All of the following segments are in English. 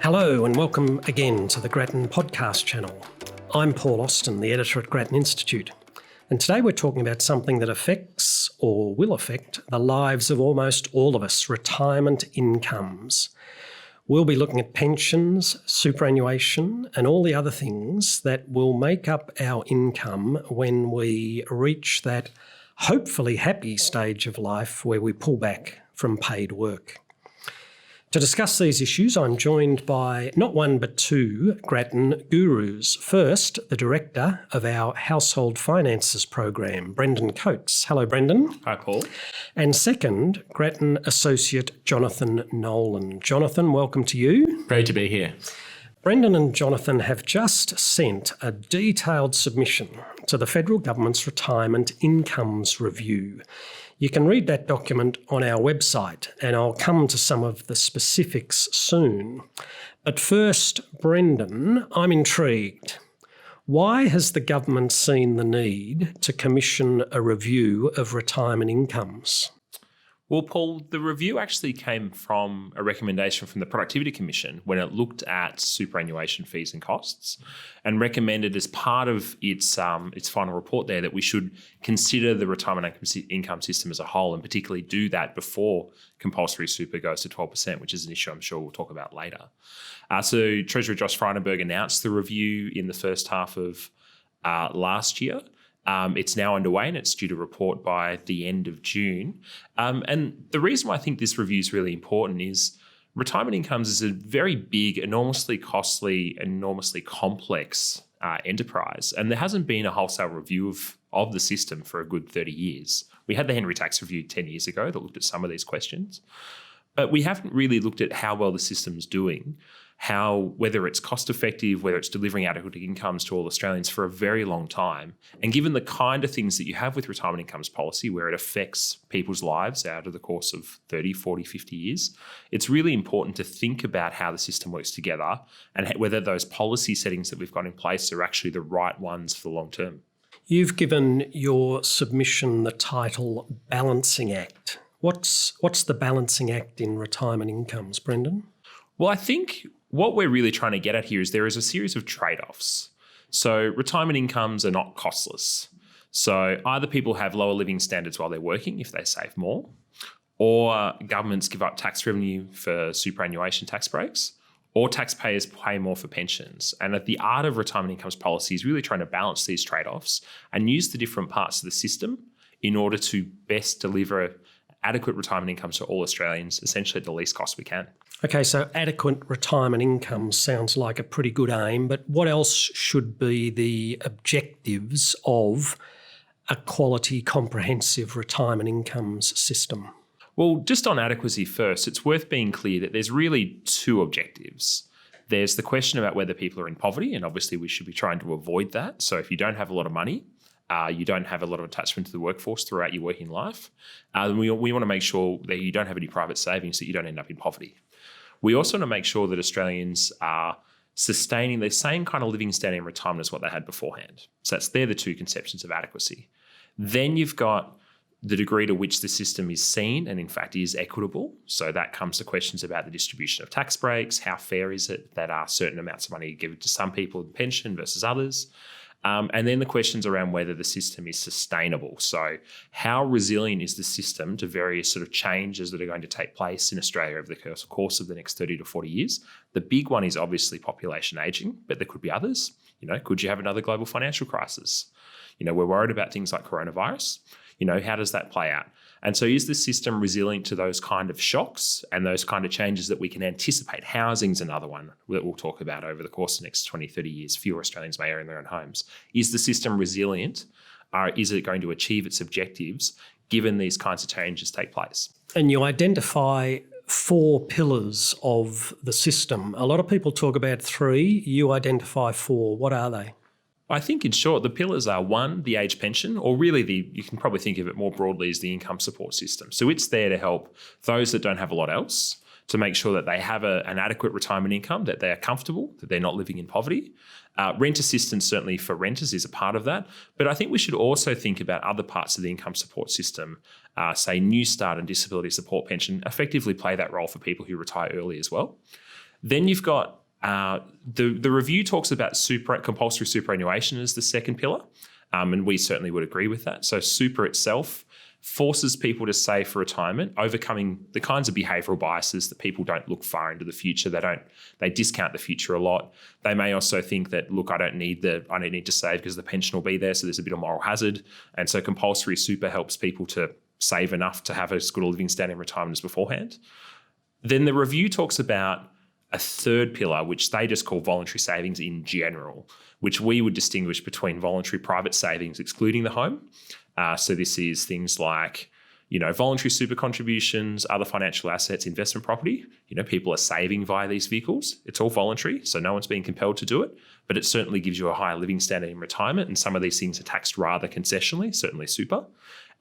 Hello and welcome again to the Grattan podcast channel. I'm Paul Austin, the editor at Grattan Institute, and today we're talking about something that affects or will affect the lives of almost all of us, retirement incomes. We'll be looking at pensions, superannuation and all the other things that will make up our income when we reach that hopefully happy stage of life where we pull back from paid work. To discuss these issues, I'm joined by not one but two Grattan gurus. First, the director of our Household Finances program, Brendan Coates. Hello, Brendan. Hi, Paul. And second, Grattan associate Jonathan Nolan. Jonathan, welcome to you. Great to be here. Brendan and Jonathan have just sent a detailed submission to the Federal Government's Retirement Incomes Review. You can read that document on our website, and I'll come to some of the specifics soon. But first, Brendan, I'm intrigued. Why has the government seen the need to commission a review of retirement incomes? Well, Paul, the review actually came from a recommendation from the Productivity Commission when it looked at superannuation fees and costs and recommended as part of its final report there that we should consider the retirement income system as a whole and particularly do that before compulsory super goes to 12%, which is an issue I'm sure we'll talk about later. So Treasurer Josh Frydenberg announced the review in the first half of last year. It's now underway and it's due to report by the end of June. And the reason why I think this review is really important is retirement incomes is a very big, enormously costly, enormously complex enterprise. And there hasn't been a wholesale review of the system for a good 30 years. We had the Henry Tax Review 10 years ago that looked at some of these questions. But we haven't really looked at how well the system's doing, whether it's cost effective, whether it's delivering adequate incomes to all Australians for a very long time. And given the kind of things that you have with retirement incomes policy, where it affects people's lives out of the course of 30, 40, 50 years, it's really important to think about how the system works together and whether those policy settings that we've got in place are actually the right ones for the long term. You've given your submission the title Balancing Act. What's the balancing act in retirement incomes, Brendan? Well, I think what we're really trying to get at here is there is a series of trade-offs. So retirement incomes are not costless. So either people have lower living standards while they're working if they save more, or governments give up tax revenue for superannuation tax breaks, or taxpayers pay more for pensions. And at the art of retirement incomes policy is really trying to balance these trade-offs and use the different parts of the system in order to best deliver adequate retirement incomes to all Australians, essentially at the least cost we can. Okay, so adequate retirement income sounds like a pretty good aim, but what else should be the objectives of a quality, comprehensive retirement incomes system? Well, just on adequacy first, it's worth being clear that there's really two objectives. There's the question about whether people are in poverty, and obviously we should be trying to avoid that. So if you don't have a lot of money, you don't have a lot of attachment to the workforce throughout your working life, we want to make sure that you don't have any private savings, that you don't end up in poverty. We also want to make sure that Australians are sustaining the same kind of living standard in retirement as what they had beforehand. So they're the two conceptions of adequacy. Then you've got the degree to which the system is seen and in fact is equitable. So that comes to questions about the distribution of tax breaks, how fair is it that certain amounts of money given to some people in pension versus others. And then the questions around whether the system is sustainable. So how resilient is the system to various sort of changes that are going to take place in Australia over the course of the next 30 to 40 years? The big one is obviously population ageing, but there could be others. Could you have another global financial crisis? We're worried about things like coronavirus. How does that play out? And so is the system resilient to those kind of shocks and those kind of changes that we can anticipate? Housing's another one that we'll talk about over the course of the next 20, 30 years. Fewer Australians may own their own homes. Is the system resilient? Is it going to achieve its objectives given these kinds of changes take place? And you identify 4 pillars of the system. A lot of people talk about 3. You identify 4. What are they? I think in short, the pillars are 1, the age pension, or really you can probably think of it more broadly as the income support system. So it's there to help those that don't have a lot else, to make sure that they have an adequate retirement income, that they are comfortable, that they're not living in poverty. Rent assistance, certainly for renters, is a part of that. But I think we should also think about other parts of the income support system, say New Start and disability support pension, effectively play that role for people who retire early as well. Then you've got the review talks about compulsory superannuation as the second pillar, and we certainly would agree with that. So super itself forces people to save for retirement, overcoming the kinds of behavioural biases that people don't look far into the future. They discount the future a lot. They may also think that, look, I don't need to save because the pension will be there, so there's a bit of moral hazard. And so compulsory super helps people to save enough to have as good a living standard in retirement as beforehand. Then the review talks about a third pillar, which they just call voluntary savings in general, which we would distinguish between voluntary private savings, excluding the home. So this is things like, voluntary super contributions, other financial assets, investment property. People are saving via these vehicles. It's all voluntary, so no one's being compelled to do it, but it certainly gives you a higher living standard in retirement, and some of these things are taxed rather concessionally, certainly super.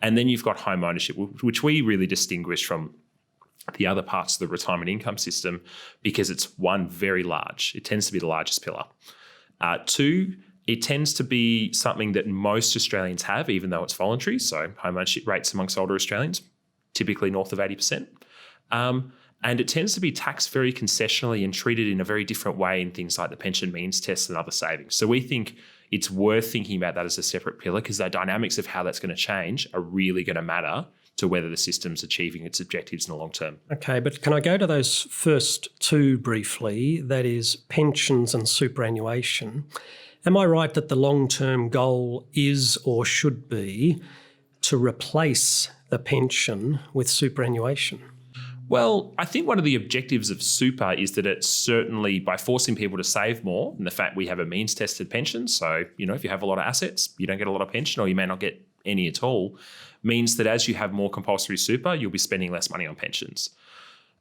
And then you've got home ownership, which we really distinguish from the other parts of the retirement income system because it's, one, very large. It tends to be the largest pillar. Two, it tends to be something that most Australians have, even though it's voluntary. So home ownership rates amongst older Australians, typically north of 80%. And it tends to be taxed very concessionally and treated in a very different way in things like the pension means test and other savings. So we think it's worth thinking about that as a separate pillar because the dynamics of how that's going to change are really going to matter to whether the system's achieving its objectives in the long term. Okay, but can I go to those first two briefly? That is pensions and superannuation. Am I right that the long-term goal is or should be to replace the pension with superannuation? Well, I think one of the objectives of super is that it's certainly by forcing people to save more, and the fact we have a means-tested pension, so if you have a lot of assets, you don't get a lot of pension or you may not get any at all, means that as you have more compulsory super, you'll be spending less money on pensions.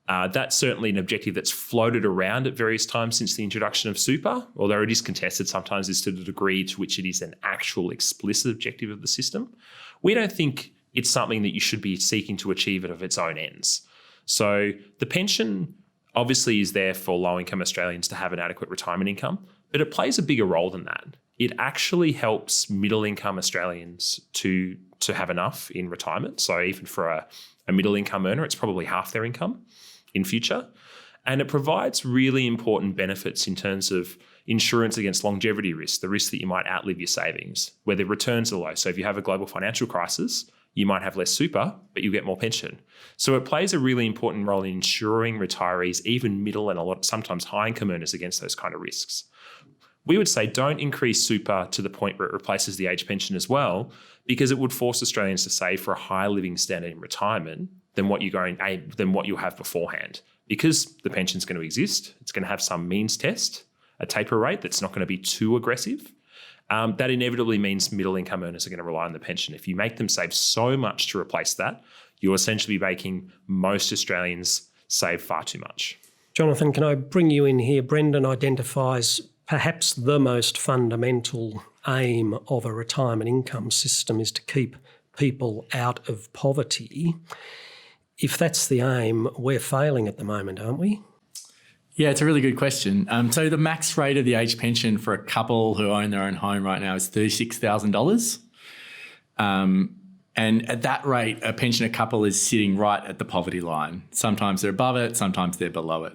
That's certainly an objective that's floated around at various times since the introduction of super, although it is contested sometimes as to the degree to which it is an actual explicit objective of the system. We don't think it's something that you should be seeking to achieve it of its own ends. So the pension obviously is there for low-income Australians to have an adequate retirement income, but it plays a bigger role than that. It actually helps middle-income Australians to have enough in retirement. So even for a middle-income earner, it's probably half their income in future. And it provides really important benefits in terms of insurance against longevity risk, the risk that you might outlive your savings, where the returns are low. So if you have a global financial crisis, you might have less super, but you get more pension. So it plays a really important role in insuring retirees, even middle and sometimes high income earners, against those kind of risks. We would say don't increase super to the point where it replaces the age pension as well, because it would force Australians to save for a higher living standard in retirement than what you'll have beforehand. Because the pension's going to exist, it's going to have some means test, a taper rate that's not going to be too aggressive. That inevitably means middle income earners are going to rely on the pension. If you make them save so much to replace that, you'll essentially be making most Australians save far too much. Jonathan, can I bring you in here? Brendan identifies perhaps the most fundamental aim of a retirement income system is to keep people out of poverty. If that's the aim, we're failing at the moment, aren't we? Yeah, it's a really good question. So the max rate of the age pension for a couple who own their own home right now is $36,000. And at that rate, a pensioner couple is sitting right at the poverty line. Sometimes they're above it, sometimes they're below it.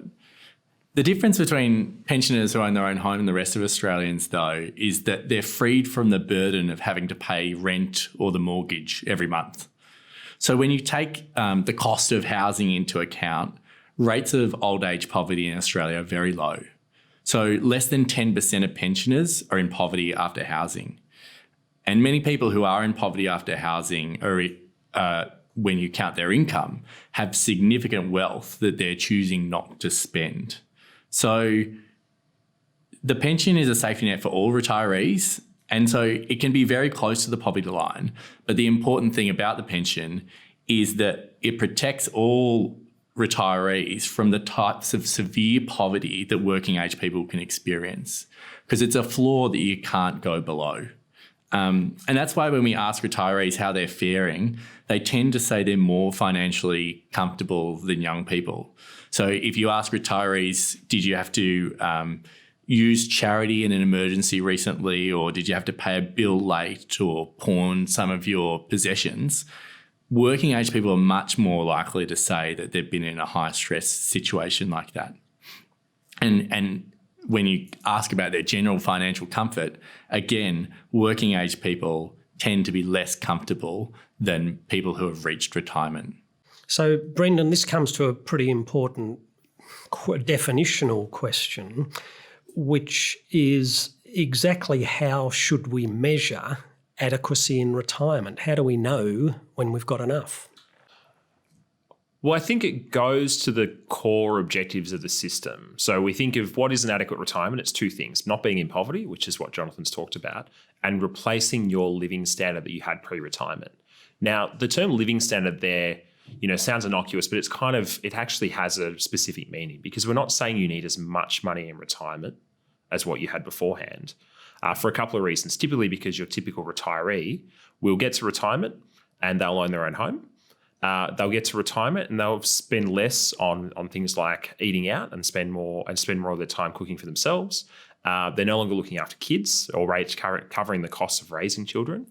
The difference between pensioners who own their own home and the rest of Australians, though, is that they're freed from the burden of having to pay rent or the mortgage every month. So when you take the cost of housing into account, rates of old age poverty in Australia are very low. So less than 10% of pensioners are in poverty after housing. And many people who are in poverty after housing are, when you count their income, have significant wealth that they're choosing not to spend. So the pension is a safety net for all retirees. And so it can be very close to the poverty line. But the important thing about the pension is that it protects all retirees from the types of severe poverty that working age people can experience, because it's a floor that you can't go below. And that's why when we ask retirees how they're faring, they tend to say they're more financially comfortable than young people. So if you ask retirees, did you have to use charity in an emergency recently, or did you have to pay a bill late or pawn some of your possessions? Working age people are much more likely to say that they've been in a high stress situation like that. And when you ask about their general financial comfort, again, working age people tend to be less comfortable than people who have reached retirement. So, Brendan, this comes to a pretty important definitional question, which is exactly how should we measure adequacy in retirement? How do we know when we've got enough? Well, I think it goes to the core objectives of the system. So we think of what is an adequate retirement. It's two things: not being in poverty, which is what Jonathan's talked about, and replacing your living standard that you had pre-retirement. Now, the term living standard there, sounds innocuous, but it actually has a specific meaning, because we're not saying you need as much money in retirement as what you had beforehand, for a couple of reasons. Typically because your typical retiree will get to retirement and they'll own their own home. They'll get to retirement and they'll spend less on things like eating out and spend more of their time cooking for themselves. They're no longer looking after kids or covering the costs of raising children.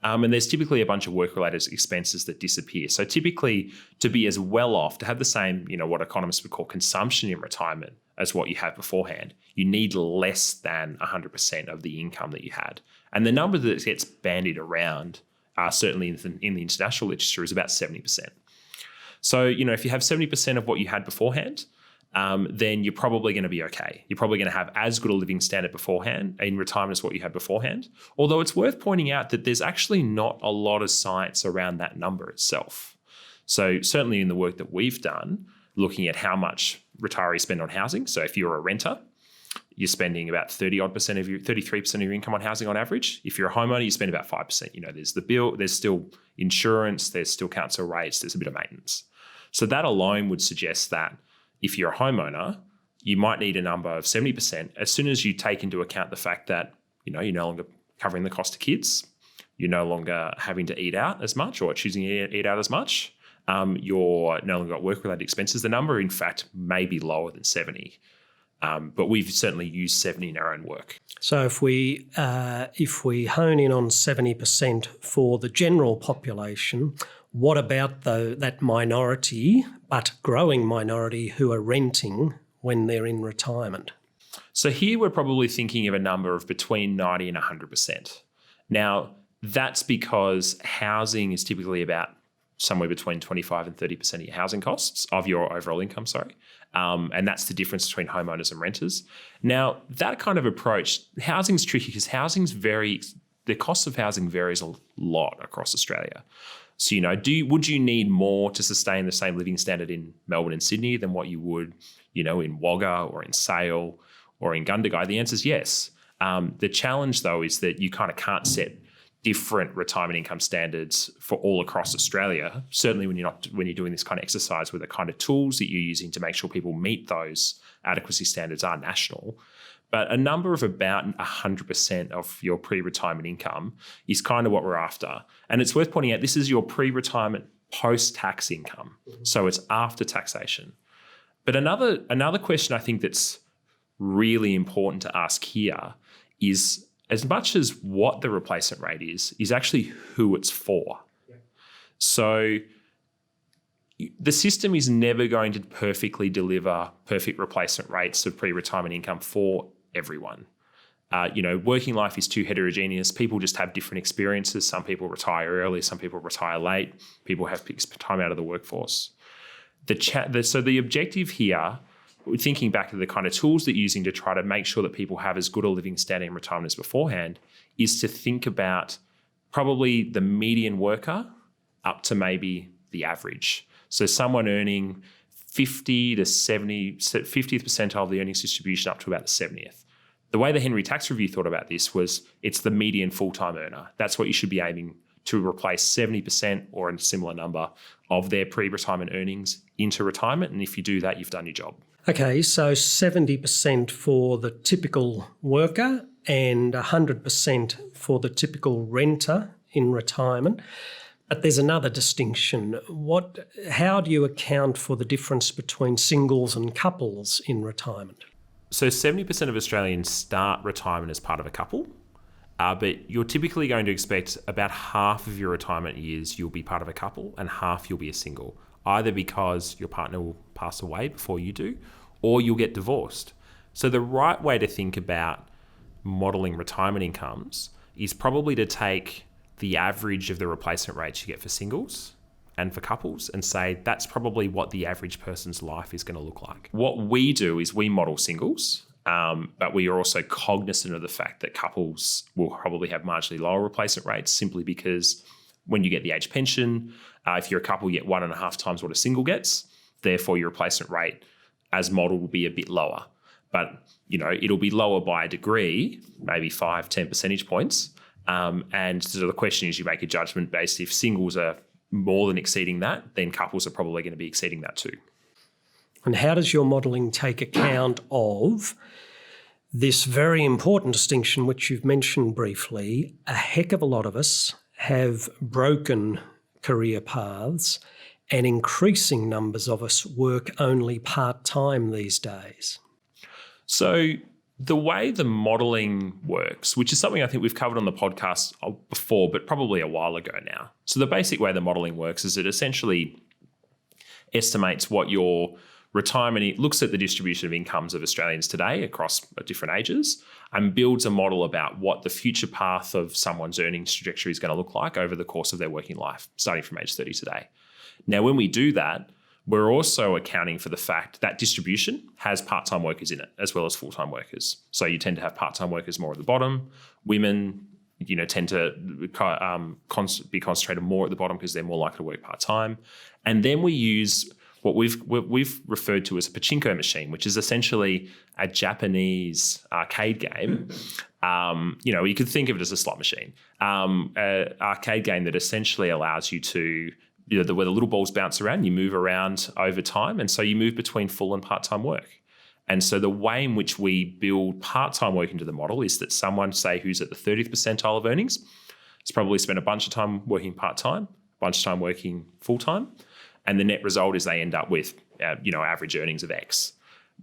And there's typically a bunch of work-related expenses that disappear. So typically, to be as well off, to have the same, what economists would call consumption in retirement as what you had beforehand, you need less than 100% of the income that you had. And the number that gets bandied around, certainly in the international literature, is about 70%. So, if you have 70% of what you had beforehand, then you're probably going to be okay. You're probably going to have as good a living standard beforehand in retirement as what you had beforehand. Although it's worth pointing out that there's actually not a lot of science around that number itself. So certainly in the work that we've done, looking at how much retirees spend on housing. So if you're a renter, you're spending about 33% of your income on housing on average. If you're a homeowner, you spend about 5%. There's the bill, there's still insurance, there's still council rates, there's a bit of maintenance. So that alone would suggest that if you're a homeowner, you might need a number of 70%. As soon as you take into account the fact that, you're no longer covering the cost of kids, you're no longer having to eat out as much or choosing to eat out as much, you're no longer got work-related expenses, the number, in fact, may be lower than 70. But we've certainly used 70 in our own work. So if we hone in on 70% for the general population, what about that minority, but growing minority, who are renting when they're in retirement? So here we're probably thinking of a number of between 90 and 100%. Now, that's because housing is typically about somewhere between 25 and 30% of your housing costs, of your overall income, and that's the difference between homeowners and renters. Now, that kind of approach, housing's tricky because the cost of housing varies a lot across Australia. So, would you need more to sustain the same living standard in Melbourne and Sydney than what you would, in Wagga or in Sale or in Gundagai? The answer is yes. The challenge, though, is that you kind of can't set different retirement income standards for all across Australia, certainly when you're doing this kind of exercise, where the kind of tools that you're using to make sure people meet those adequacy standards are national. But a number of about 100% of your pre-retirement income is kind of what we're after. And it's worth pointing out, this is your pre-retirement post-tax income. So it's after taxation. But another question I think that's really important to ask here is, as much as what the replacement rate is actually who it's for. Yeah. So the system is never going to perfectly deliver perfect replacement rates of pre-retirement income for everyone. Working life is too heterogeneous. People just have different experiences. Some people retire early, some people retire late. People have time out of the workforce. So the objective here, thinking back to the kind of tools that you're using to try to make sure that people have as good a living standard in retirement as beforehand, is to think about probably the median worker up to maybe the average. So someone earning 50th percentile of the earnings distribution up to about the 70th. The way the Henry Tax Review thought about this was it's the median full-time earner. That's what you should be aiming to replace 70% or a similar number of their pre-retirement earnings into retirement. And if you do that, you've done your job. Okay, so 70% for the typical worker and 100% for the typical renter in retirement. But there's another distinction. How do you account for the difference between singles and couples in retirement? So 70% of Australians start retirement as part of a couple, but you're typically going to expect about half of your retirement years you'll be part of a couple and half you'll be a single, either because your partner will pass away before you do or you'll get divorced. So the right way to think about modelling retirement incomes is probably to take the average of the replacement rates you get for singles and for couples and say that's probably what the average person's life is going to look like. What we do is we model singles, but we are also cognizant of the fact that couples will probably have marginally lower replacement rates simply because when you get the age pension, if you're a couple, you get 1.5 times what a single gets. Therefore, your replacement rate as modelled will be a bit lower. But, it'll be lower by a degree, maybe 5-10 percentage points. And so the question is you make a judgment based if singles are more than exceeding that, then couples are probably going to be exceeding that too. And how does your modelling take account of this very important distinction, which you've mentioned briefly? A heck of a lot of us have broken career paths, and increasing numbers of us work only part-time these days. So the way the modelling works, which is something I think we've covered on the podcast before, but probably a while ago now. So the basic way the modelling works is it essentially estimates what your retirement, looks at the distribution of incomes of Australians today across different ages and builds a model about what the future path of someone's earnings trajectory is going to look like over the course of their working life, starting from age 30 today. Now, when we do that, we're also accounting for the fact that distribution has part-time workers in it as well as full-time workers. So you tend to have part-time workers more at the bottom. Women, tend to be concentrated more at the bottom because they're more likely to work part-time. And then we use what we've referred to as a pachinko machine, which is essentially a Japanese arcade game. You could think of it as a slot machine, an arcade game that essentially allows you to, where the little balls bounce around, you move around over time. And so you move between full and part-time work. And so the way in which we build part-time work into the model is that someone, say, who's at the 30th percentile of earnings, has probably spent a bunch of time working part-time, a bunch of time working full-time. And the net result is they end up with, average earnings of X.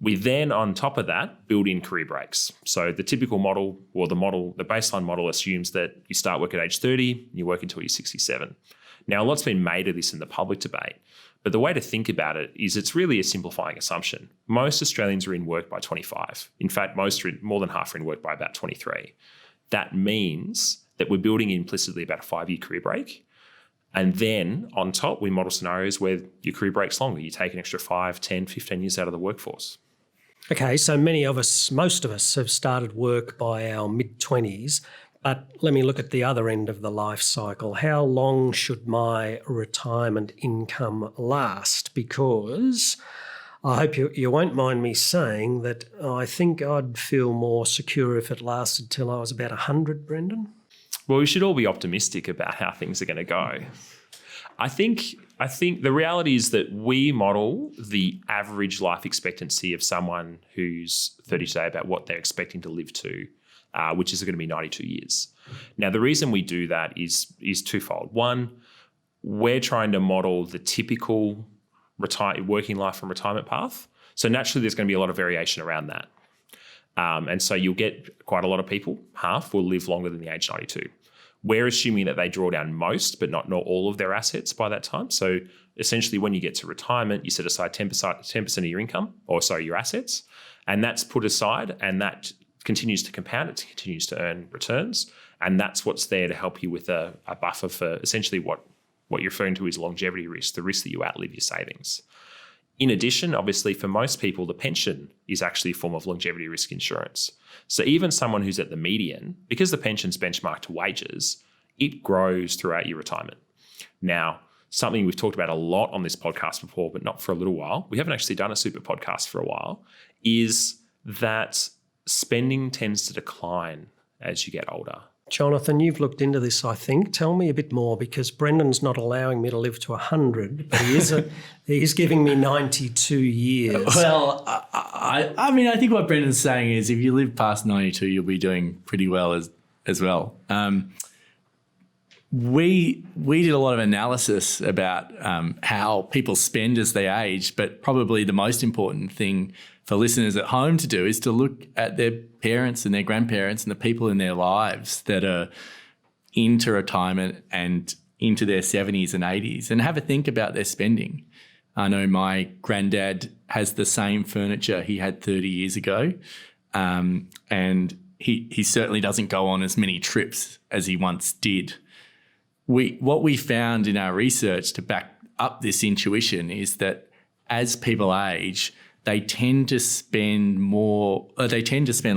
We then, on top of that, build in career breaks. So the typical model, or the baseline model assumes that you start work at age 30, you work until you're 67. Now, a lot's been made of this in the public debate, but the way to think about it is it's really a simplifying assumption. Most Australians are in work by 25. In fact, more than half are in work by about 23. That means that we're building implicitly about a 5-year career break. And then on top, we model scenarios where your career break's longer. You take an extra 5, 10, 15 years out of the workforce. Okay, so most of us have started work by our mid-20s, but let me look at the other end of the life cycle. How long should my retirement income last? Because I hope you won't mind me saying that I think I'd feel more secure if it lasted till I was about 100, Brendan. Well, we should all be optimistic about how things are going to go. I think the reality is that we model the average life expectancy of someone who's 30 today about what they're expecting to live to, which is going to be 92 years. Now, the reason we do that is twofold. One, we're trying to model the typical working life and retirement path. So naturally, there's going to be a lot of variation around that. And so you'll get quite a lot of people, half, will live longer than the age 92. We're assuming that they draw down most, but not all of their assets by that time. So essentially, when you get to retirement, you set aside 10% of your income, your assets, and that's put aside, and that continues to compound. It continues to earn returns, and that's what's there to help you with a buffer for essentially what you're referring to is longevity risk, the risk that you outlive your savings. In addition, obviously, for most people, the pension is actually a form of longevity risk insurance. So even someone who's at the median, because the pension's benchmarked to wages, it grows throughout your retirement. Now, something we've talked about a lot on this podcast before, but not for a little while, we haven't actually done a super podcast for a while, is that spending tends to decline as you get older. Jonathan, you've looked into this, I think. Tell me a bit more, because Brendan's not allowing me to live to 100, but he's giving me 92 years. Well, I mean, I think what Brendan's saying is if you live past 92, you'll be doing pretty well as well. We did a lot of analysis about how people spend as they age, but probably the most important thing for listeners at home to do is to look at their parents and their grandparents and the people in their lives that are into retirement and into their 70s and 80s and have a think about their spending. I know my granddad has the same furniture he had 30 years ago, and he certainly doesn't go on as many trips as he once did. What we found in our research to back up this intuition is that as people age, they tend to spend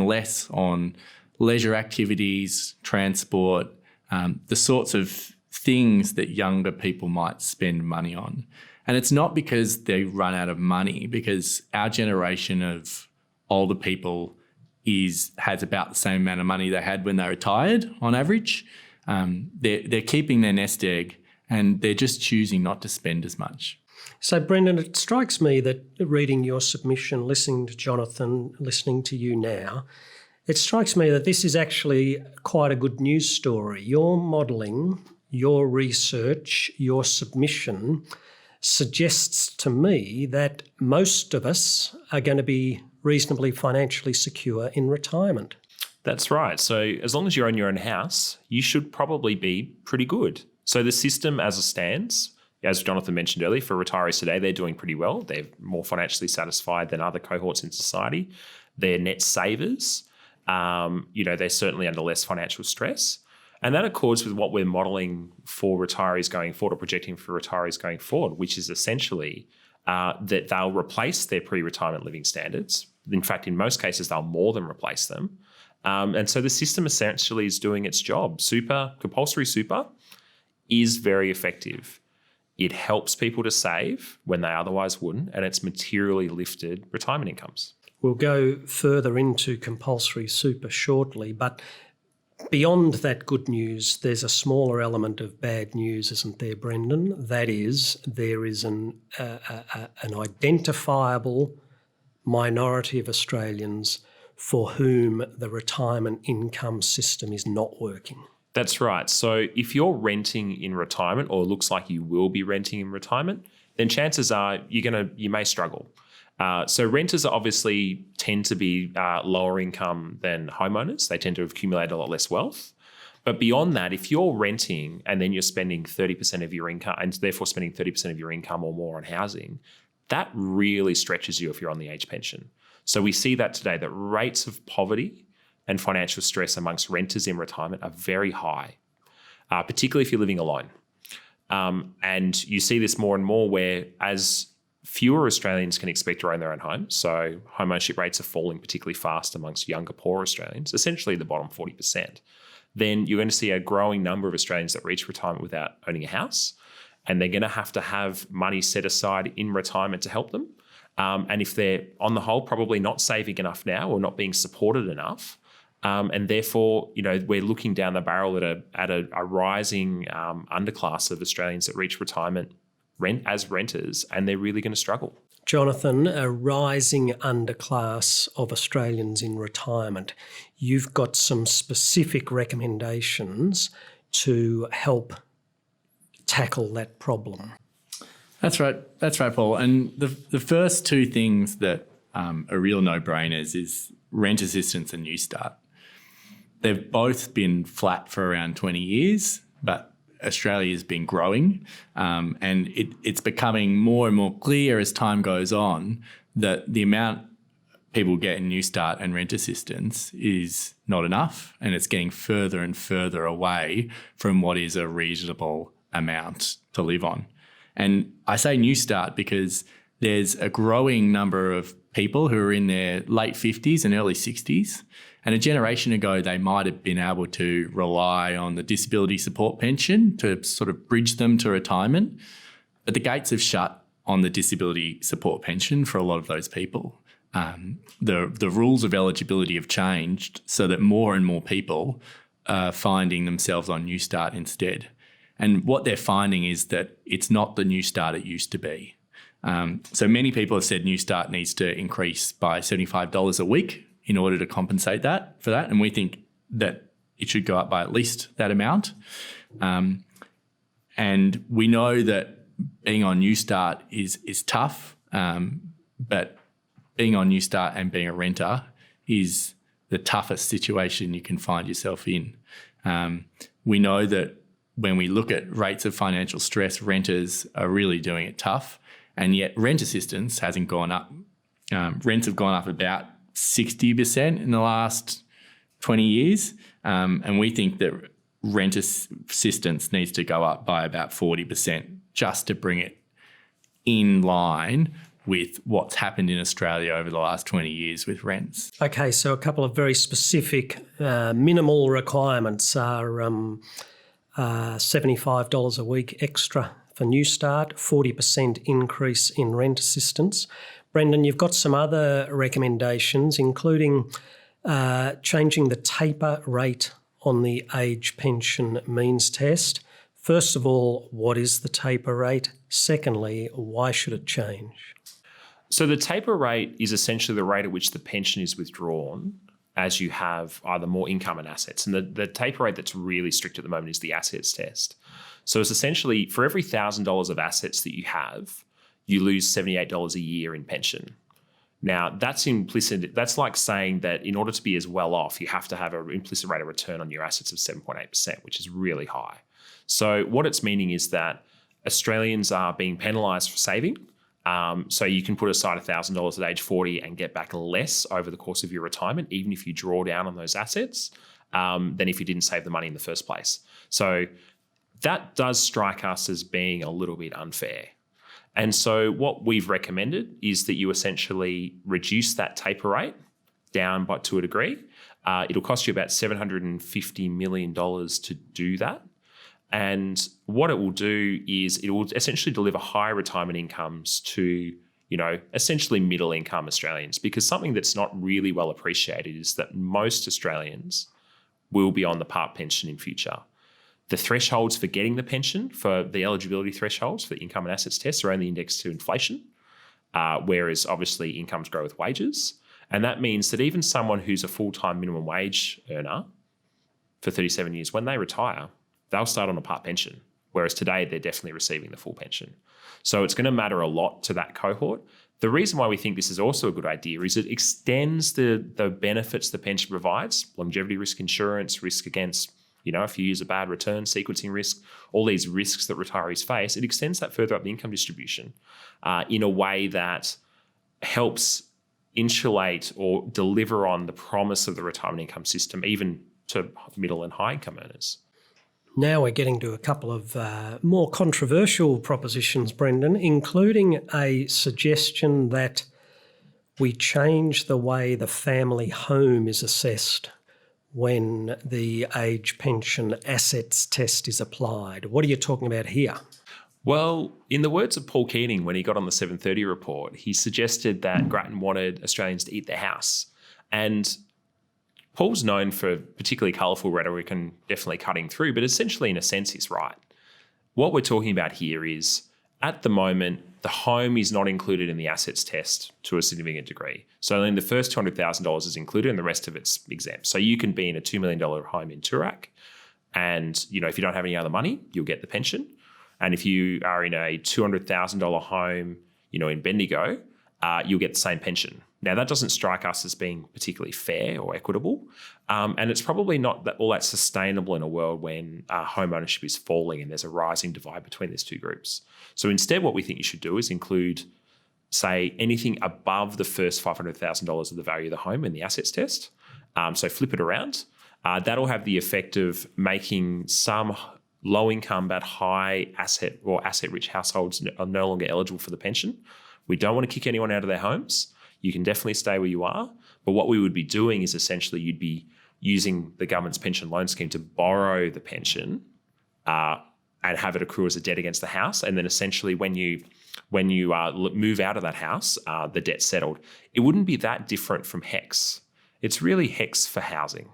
less on leisure activities, transport, the sorts of things that younger people might spend money on. And it's not because they run out of money, because our generation of older people has about the same amount of money they had when they retired on average. They're keeping their nest egg and they're just choosing not to spend as much. So, Brendan, it strikes me that reading your submission, listening to Jonathan, listening to you now, it strikes me that this is actually quite a good news story. Your modelling, your research, your submission suggests to me that most of us are going to be reasonably financially secure in retirement. That's right. So as long as you own your own house, you should probably be pretty good. So the system as it stands, as Jonathan mentioned earlier, for retirees today, they're doing pretty well. They're more financially satisfied than other cohorts in society. They're net savers. They're certainly under less financial stress. And that accords with what we're modelling for retirees going forward, or projecting for retirees going forward, which is essentially that they'll replace their pre-retirement living standards. In fact, in most cases, they'll more than replace them. And so the system essentially is doing its job. Compulsory super is very effective. It helps people to save when they otherwise wouldn't, and it's materially lifted retirement incomes. We'll go further into compulsory super shortly, but beyond that good news, there's a smaller element of bad news, isn't there, Brendan? That is, there is an identifiable minority of Australians for whom the retirement income system is not working. That's right. So if you're renting in retirement, or looks like you will be renting in retirement, then chances are you may struggle. So renters obviously tend to be lower income than homeowners. They tend to accumulate a lot less wealth. But beyond that, if you're renting and then you're spending 30% of your income, and therefore spending 30% of your income or more on housing, that really stretches you if you're on the age pension. So we see that today, that rates of poverty and financial stress amongst renters in retirement are very high, particularly if you're living alone. And you see this more and more, where as fewer Australians can expect to own their own home, so home ownership rates are falling particularly fast amongst younger, poor Australians, essentially the bottom 40%, then you're going to see a growing number of Australians that reach retirement without owning a house, and they're going to have money set aside in retirement to help them. And if they're, on the whole, probably not saving enough now or not being supported enough, and therefore, we're looking down the barrel at a rising underclass of Australians that reach retirement as renters, and they're really going to struggle. Jonathan, a rising underclass of Australians in retirement. You've got some specific recommendations to help tackle that problem. That's right, Paul. And the first two things that are real no-brainers is rent assistance and Newstart. They've both been flat for around 20 years, but Australia's been growing, and it's becoming more and more clear as time goes on that the amount people get in Newstart and rent assistance is not enough, and it's getting further and further away from what is a reasonable amount to live on. And I say Newstart because there's a growing number of people who are in their late 50s and early 60s. And a generation ago, they might have been able to rely on the disability support pension to sort of bridge them to retirement. But the gates have shut on the disability support pension for a lot of those people. The rules of eligibility have changed so that more and more people are finding themselves on Newstart instead. And what they're finding is that it's not the Newstart it used to be. So many people have said Newstart needs to increase by $75 a week in order to compensate for that. And we think that it should go up by at least that amount. And we know that being on Newstart is tough, but being on Newstart and being a renter is the toughest situation you can find yourself in. We know that when we look at rates of financial stress, renters are really doing it tough. and yet rent assistance hasn't gone up. Rents have gone up about 60% in the last 20 years, and we think that rent assistance needs to go up by about 40% just to bring it in line with what's happened in Australia over the last 20 years with rents. Okay, so a couple of very specific minimal requirements are $75 a week extra for New Start, 40% increase in rent assistance. Brendan, you've got some other recommendations, including changing the taper rate on the age pension means test. First of all, what is the taper rate? Secondly, why should it change? So the taper rate is essentially the rate at which the pension is withdrawn as you have either more income and assets. And the taper rate that's really strict at the moment is the assets test. So it's essentially for every $1,000 of assets that you have, you lose $78 a year in pension. Now, that's implicit. That's like saying that in order to be as well off, you have to have an implicit rate of return on your assets of 7.8%, which is really high. So what it's meaning is that Australians are being penalised for saving. So you can put aside $1,000 at age 40 and get back less over the course of your retirement, even if you draw down on those assets, than if you didn't save the money in the first place. So that does strike us as being a little bit unfair. And so what we've recommended is that you essentially reduce that taper rate down to a degree. It'll cost you about $750 million to do that. And what it will do is it will essentially deliver higher retirement incomes to, essentially middle income Australians, because something that's not really well appreciated is that most Australians will be on the part pension in future. The thresholds for getting the pension, for the eligibility thresholds for the income and assets test, are only indexed to inflation, whereas obviously incomes grow with wages. And that means that even someone who's a full-time minimum wage earner for 37 years, when they retire, they'll start on a part pension, whereas today they're definitely receiving the full pension. So it's going to matter a lot to that cohort. The reason why we think this is also a good idea is it extends the benefits the pension provides, longevity risk insurance, risk against a few years of bad return, sequencing risk, all these risks that retirees face. It extends that further up the income distribution in a way that helps insulate or deliver on the promise of the retirement income system, even to middle and high income earners. Now we're getting to a couple of more controversial propositions, Brendan, including a suggestion that we change the way the family home is assessed when the age pension assets test is applied. What are you talking about here? Well, in the words of Paul Keating, when he got on the 7:30 report, he suggested that Grattan wanted Australians to eat their house. And Paul's known for particularly colourful rhetoric and definitely cutting through, but essentially, in a sense, he's right. What we're talking about here is, at the moment, the home is not included in the assets test to a significant degree. So only the first $200,000 is included and the rest of it's exempt. So you can be in a $2 million home in Toorak and, if you don't have any other money, you'll get the pension. And if you are in a $200,000 home, in Bendigo, you'll get the same pension. Now, that doesn't strike us as being particularly fair or equitable, and it's probably not all that sustainable in a world when home ownership is falling and there's a rising divide between these two groups. So instead, what we think you should do is include, say, anything above the first $500,000 of the value of the home in the assets test. So flip it around. That'll have the effect of making some low income but high asset or asset-rich households are no longer eligible for the pension. We don't want to kick anyone out of their homes. You can definitely stay where you are. But what we would be doing is essentially you'd be using the government's pension loan scheme to borrow the pension and have it accrue as a debt against the house. And then essentially when you move out of that house, the debt's settled. It wouldn't be that different from HECS. It's really HECS for housing.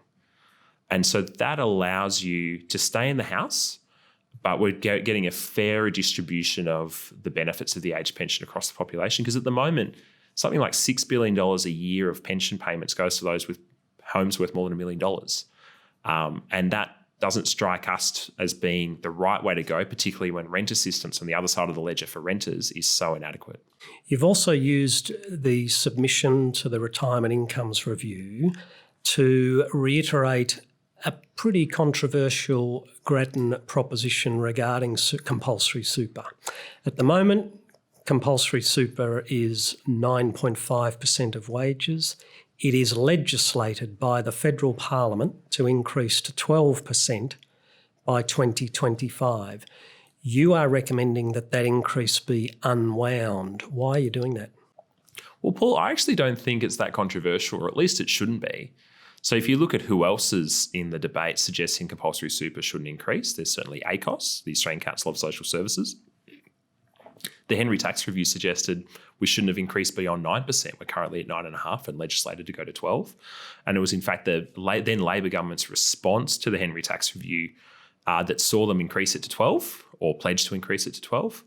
And so that allows you to stay in the house, but we're getting a fairer distribution of the benefits of the age pension across the population. Because at the moment, something like $6 billion a year of pension payments goes to those with homes worth more than $1 million. And that doesn't strike us as being the right way to go, particularly when rent assistance on the other side of the ledger for renters is so inadequate. You've also used the submission to the Retirement Incomes Review to reiterate a pretty controversial Grattan proposition regarding compulsory super. At the moment, compulsory super is 9.5% of wages. It is legislated by the federal parliament to increase to 12% by 2025. You are recommending that increase be unwound. Why are you doing that? Well, Paul, I actually don't think it's that controversial, or at least it shouldn't be. So if you look at who else is in the debate suggesting compulsory super shouldn't increase, there's certainly ACOS, the Australian Council of Social Services. The Henry Tax Review suggested we shouldn't have increased beyond 9%. We're currently at 9.5% and legislated to go to 12%. And it was in fact the then Labor government's response to the Henry Tax Review that saw them increase it to 12%, or pledge to increase it to 12%.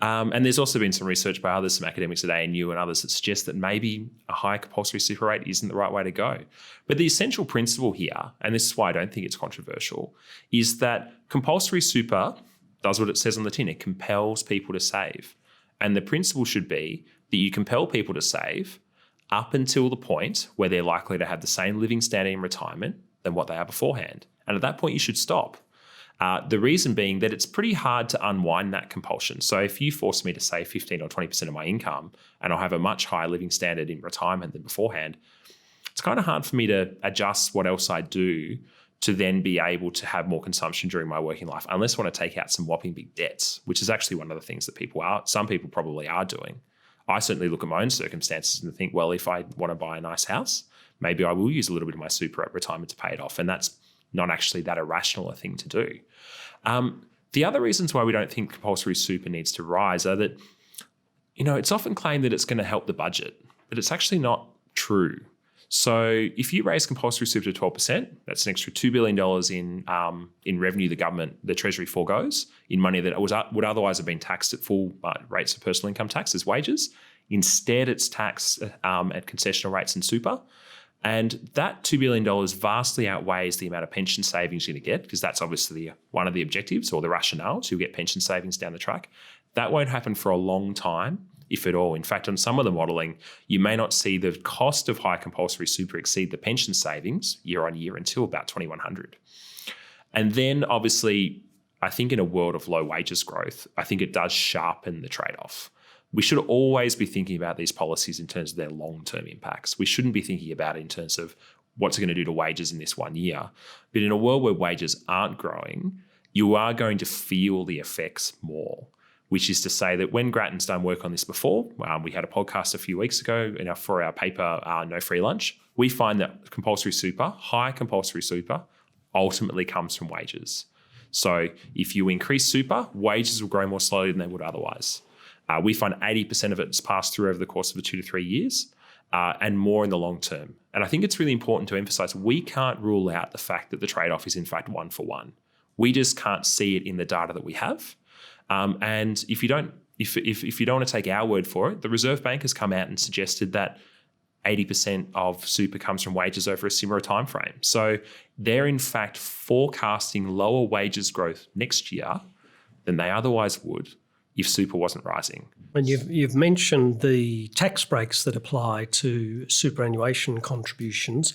And there's also been some research by others, some academics at ANU and others, that suggest that maybe a high compulsory super rate isn't the right way to go. But the essential principle here, and this is why I don't think it's controversial, is that compulsory super does what it says on the tin. It compels people to save. And the principle should be that you compel people to save up until the point where they're likely to have the same living standard in retirement than what they are beforehand. And at that point, you should stop. The reason being that it's pretty hard to unwind that compulsion. So if you force me to save 15 or 20% of my income and I'll have a much higher living standard in retirement than beforehand, it's kind of hard for me to adjust what else I do to then be able to have more consumption during my working life, unless I want to take out some whopping big debts, which is actually one of the things that some people probably are doing. I certainly look at my own circumstances and think, well, if I want to buy a nice house, maybe I will use a little bit of my super at retirement to pay it off. And that's not actually that irrational a thing to do. The other reasons why we don't think compulsory super needs to rise are that, it's often claimed that it's going to help the budget, but it's actually not true. So if you raise compulsory super to 12%, that's an extra $2 billion in revenue the Treasury foregoes in money that would otherwise have been taxed at full rates of personal income tax as wages. Instead, it's taxed at concessional rates and super. And that $2 billion vastly outweighs the amount of pension savings you're going to get, because that's obviously one of the objectives or the rationale. So you'll get pension savings down the track. That won't happen for a long time, if at all. In fact, on some of the modelling, you may not see the cost of high compulsory super exceed the pension savings year on year until about 2100. And then obviously, I think in a world of low wages growth, I think it does sharpen the trade-off. We should always be thinking about these policies in terms of their long-term impacts. We shouldn't be thinking about it in terms of what's it going to do to wages in this 1 year. But in a world where wages aren't growing, you are going to feel the effects more, which is to say that when Grattan's done work on this before, we had a podcast a few weeks ago for our paper, No Free Lunch, we find that high compulsory super, ultimately comes from wages. So if you increase super, wages will grow more slowly than they would otherwise. We find 80% of it is passed through over the course of the 2 to 3 years and more in the long term. And I think it's really important to emphasise we can't rule out the fact that the trade-off is in fact 1-for-1. We just can't see it in the data that we have. And if you don't want to take our word for it, the Reserve Bank has come out and suggested that 80% of super comes from wages over a similar time frame. So they're in fact forecasting lower wages growth next year than they otherwise would if super wasn't rising. And you've mentioned the tax breaks that apply to superannuation contributions.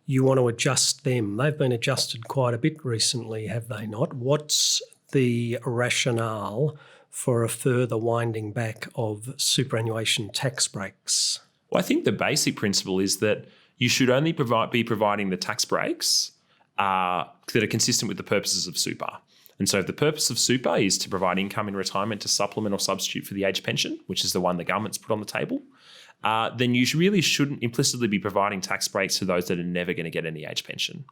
You want to adjust them. They've been adjusted quite a bit recently, have they not? What's the rationale for a further winding back of superannuation tax breaks? Well, I think the basic principle is that you should only be providing the tax breaks that are consistent with the purposes of super. And so if the purpose of super is to provide income in retirement to supplement or substitute for the age pension, which is the one the government's put on the table, then you really shouldn't implicitly be providing tax breaks to those that are never going to get any age pension.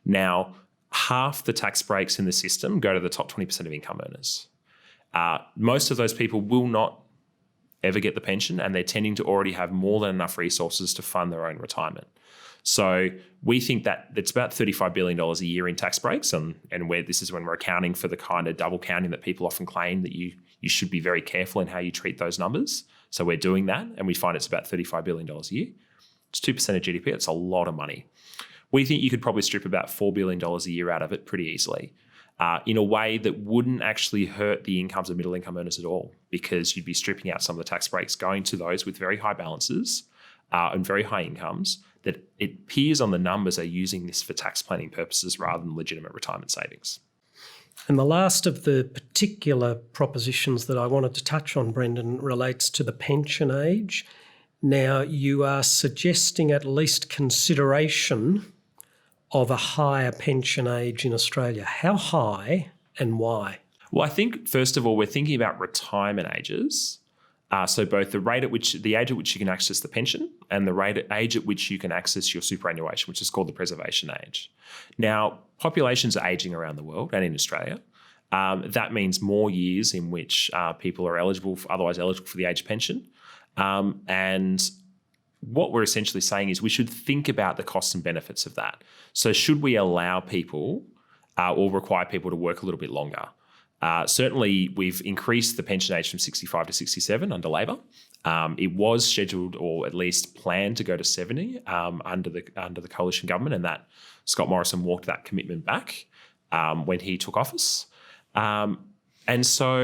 Now, half the tax breaks in the system go to the top 20% of income earners. Most of those people will not ever get the pension, and they're tending to already have more than enough resources to fund their own retirement. So we think that it's about $35 billion a year in tax breaks, and where this is when we're accounting for the kind of double counting that people often claim, that you should be very careful in how you treat those numbers. So we're doing that, and we find it's about $35 billion a year. It's 2% of GDP. It's a lot of money. We think you could probably strip about $4 billion a year out of it pretty easily, in a way that wouldn't actually hurt the incomes of middle income earners at all, because you'd be stripping out some of the tax breaks going to those with very high balances and very high incomes that it appears on the numbers are using this for tax planning purposes rather than legitimate retirement savings. And the last of the particular propositions that I wanted to touch on, Brendan, relates to the pension age. Now, you are suggesting at least consideration of a higher pension age in Australia. How high and why? Well, I think, first of all, we're thinking about retirement ages. So both the age at which you can access the pension and the age at which you can access your superannuation, which is called the preservation age. Now, populations are ageing around the world and in Australia. That means more years in which people are otherwise eligible for the age pension. And what we're essentially saying is we should think about the costs and benefits of that. So should we allow people or require people to work a little bit longer? Certainly, we've increased the pension age from 65 to 67 under Labor. It was scheduled or at least planned to go to 70 under the coalition government, and that Scott Morrison walked that commitment back when he took office. And so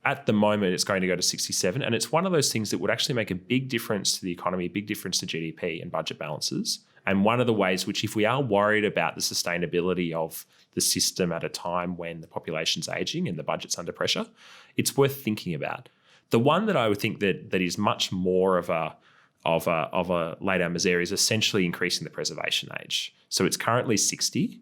at the moment, it's going to go to 67, and it's one of those things that would actually make a big difference to the economy, a big difference to GDP and budget balances. And one of the ways which, if we are worried about the sustainability of the system at a time when the population's ageing and the budget's under pressure, it's worth thinking about. The one that I would think that is much more of a lay down misere is essentially increasing the preservation age. So it's currently 60.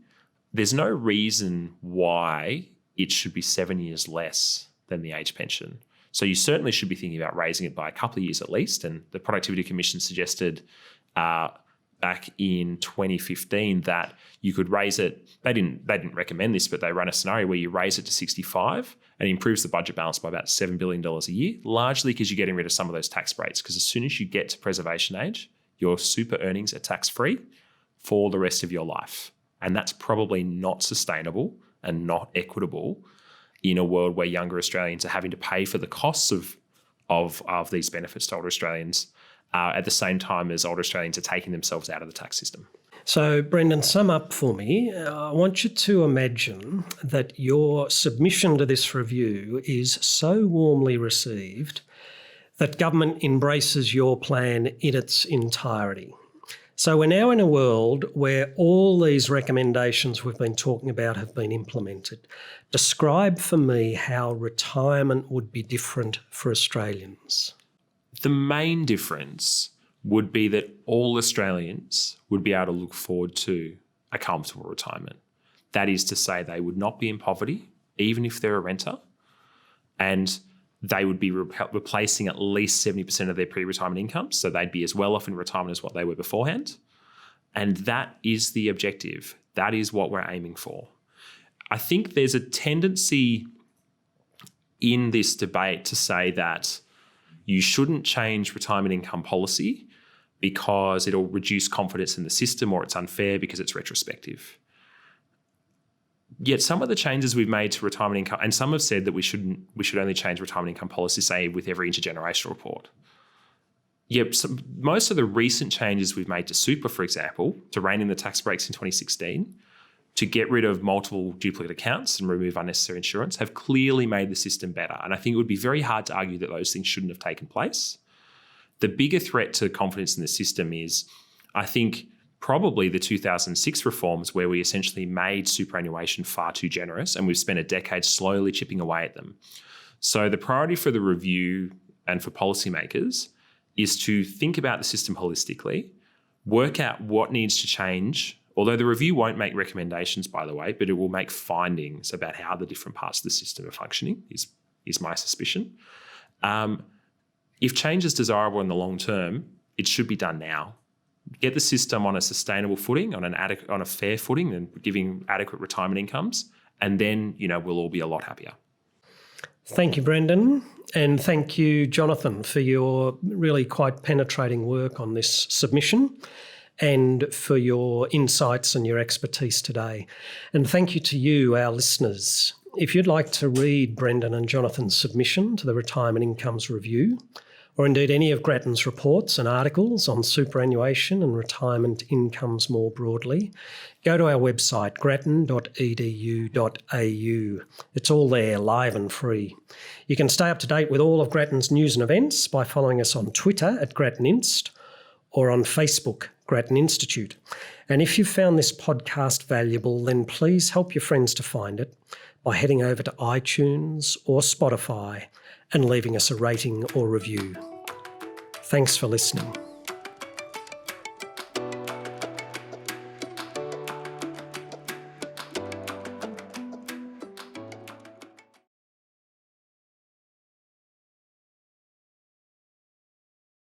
There's no reason why it should be 7 years less than the age pension. So you certainly should be thinking about raising it by a couple of years at least. And the Productivity Commission suggested back in 2015 that you could raise it. They didn't recommend this, but they run a scenario where you raise it to 65 and it improves the budget balance by about $7 billion a year, largely because you're getting rid of some of those tax breaks. Because as soon as you get to preservation age, your super earnings are tax-free for the rest of your life. And that's probably not sustainable and not equitable in a world where younger Australians are having to pay for the costs of these benefits to older Australians at the same time as older Australians are taking themselves out of the tax system. So, Brendan, sum up for me. I want you to imagine that your submission to this review is so warmly received that government embraces your plan in its entirety. So we're now in a world where all these recommendations we've been talking about have been implemented. Describe for me how retirement would be different for Australians. The main difference would be that all Australians would be able to look forward to a comfortable retirement. That is to say, they would not be in poverty, even if they're a renter, and they would be replacing at least 70% of their pre-retirement income, so they'd be as well off in retirement as what they were beforehand. And that is the objective. That is what we're aiming for. I think there's a tendency in this debate to say that you shouldn't change retirement income policy because it'll reduce confidence in the system or it's unfair because it's retrospective. Yet some of the changes we've made to retirement income, and some have said that we should only change retirement income policy, say, with every intergenerational report. Yet most of the recent changes we've made to super, for example, to rein in the tax breaks in 2016, to get rid of multiple duplicate accounts and remove unnecessary insurance, have clearly made the system better. And I think it would be very hard to argue that those things shouldn't have taken place. The bigger threat to confidence in the system is, I think, probably the 2006 reforms where we essentially made superannuation far too generous, and we've spent a decade slowly chipping away at them. So the priority for the review and for policymakers is to think about the system holistically, work out what needs to change, although the review won't make recommendations, by the way, but it will make findings about how the different parts of the system are functioning, is my suspicion. If change is desirable in the long term, it should be done now. Get the system on a sustainable footing, on a fair footing, and giving adequate retirement incomes, and then we'll all be a lot happier. Thank you, Brendan, and thank you, Jonathan, for your really quite penetrating work on this submission and for your insights and your expertise today. And thank you to you, our listeners. If you'd like to read Brendan and Jonathan's submission to the Retirement Incomes Review, or indeed any of Grattan's reports and articles on superannuation and retirement incomes more broadly, go to our website, grattan.edu.au. It's all there, live and free. You can stay up to date with all of Grattan's news and events by following us on Twitter @GrattanInst, or on Facebook, Grattan Institute. And if you found this podcast valuable, then please help your friends to find it by heading over to iTunes or Spotify and leaving us a rating or review. Thanks for listening.